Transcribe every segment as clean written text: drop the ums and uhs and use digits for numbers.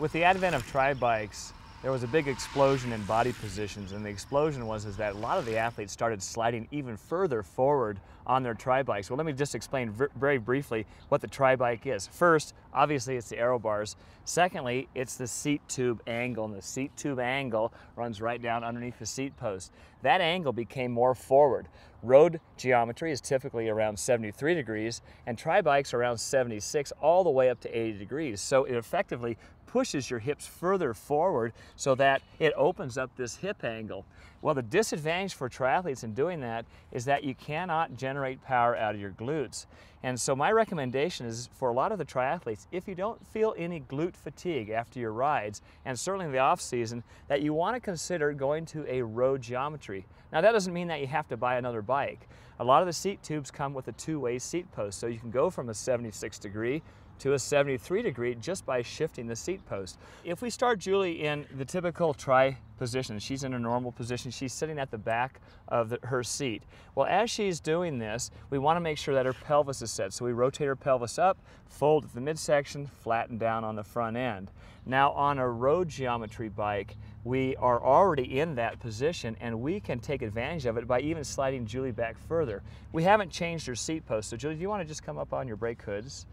With the advent of tri-bikes, there was a big explosion in body positions, and the explosion was that a lot of the athletes started sliding even further forward on their tri-bikes. Well, let me just explain very briefly what the tri-bike is. First, obviously it's the aero bars. Secondly, it's the seat tube angle, and the seat tube angle runs right down underneath the seat post. That angle became more forward. Road geometry is typically around 73 degrees, and tri-bikes are around 76 all the way up to 80 degrees. So it effectively pushes your hips further forward so that it opens up this hip angle. Well, the disadvantage for triathletes in doing that is that you cannot generate power out of your glutes. And so my recommendation is for a lot of the triathletes, if you don't feel any glute fatigue after your rides, and certainly in the off season, that you want to consider going to a road geometry. Now that doesn't mean that you have to buy another bike. A lot of the seat tubes come with a two-way seat post, so you can go from a 76 degree to a 73 degree just by shifting the seat post. If we start Julie in the typical tri position, she's in a normal position, she's sitting at the back of her seat. Well, as she's doing this, we want to make sure that her pelvis is set. So we rotate her pelvis up, fold at the midsection, flatten down on the front end. Now on a road geometry bike, we are already in that position and we can take advantage of it by even sliding Julie back further. We haven't changed her seat post, so Julie, do you want to just come up on your brake hoods?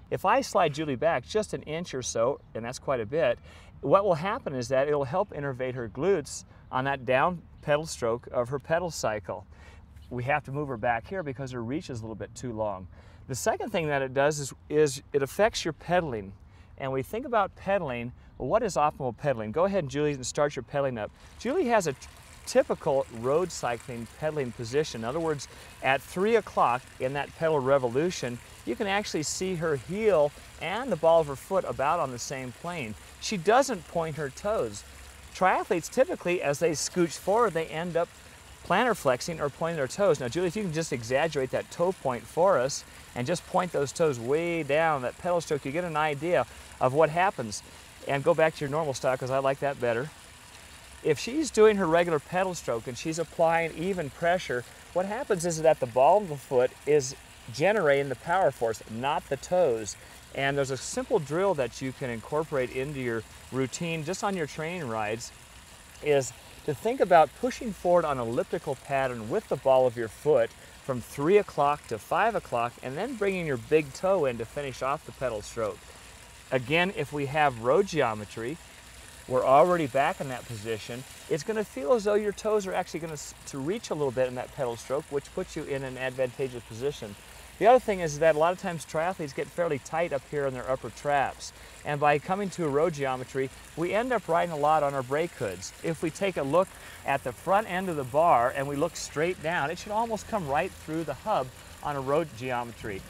If I slide Julie back just an inch or so, and that's quite a bit, what will happen is that it'll help innervate her glutes on that down pedal stroke of her pedal cycle. We have to move her back here because her reach is a little bit too long. The second thing that it does is it affects your pedaling. And we think about pedaling, well, what is optimal pedaling? Go ahead, Julie, and start your pedaling up. Julie has a typical road cycling pedaling position. In other words, at 3 o'clock in that pedal revolution, you can actually see her heel and the ball of her foot about on the same plane. She doesn't point her toes. Triathletes typically, as they scooch forward, they end up plantar flexing or pointing their toes. Now, Julie, if you can just exaggerate that toe point for us and just point those toes way down that pedal stroke, you get an idea of what happens. And go back to your normal style because I like that better. If she's doing her regular pedal stroke and she's applying even pressure, what happens is that the ball of the foot is generating the power force, not the toes. And there's a simple drill that you can incorporate into your routine just on your training rides, is to think about pushing forward on an elliptical pattern with the ball of your foot from 3 o'clock to 5 o'clock, and then bringing your big toe in to finish off the pedal stroke. Again, if we have road geometry, we're already back in that position. It's going to feel as though your toes are actually going to reach a little bit in that pedal stroke, which puts you in an advantageous position. The other thing is that a lot of times triathletes get fairly tight up here in their upper traps. And by coming to a road geometry, we end up riding a lot on our brake hoods. If we take a look at the front end of the bar and we look straight down, it should almost come right through the hub on a road geometry.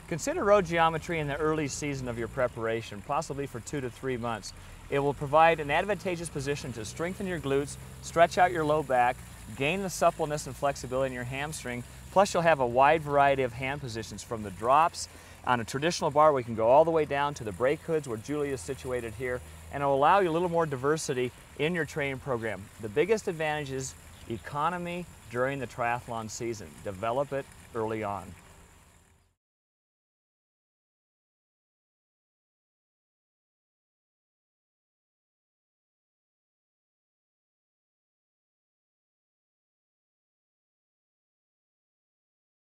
Consider road geometry in the early season of your preparation, possibly for 2 to 3 months. It will provide an advantageous position to strengthen your glutes, stretch out your low back, gain the suppleness and flexibility in your hamstring, plus you'll have a wide variety of hand positions from the drops. On a traditional bar, we can go all the way down to the brake hoods where Julie is situated here, and it will allow you a little more diversity in your training program. The biggest advantage is economy during the triathlon season. Develop it early on.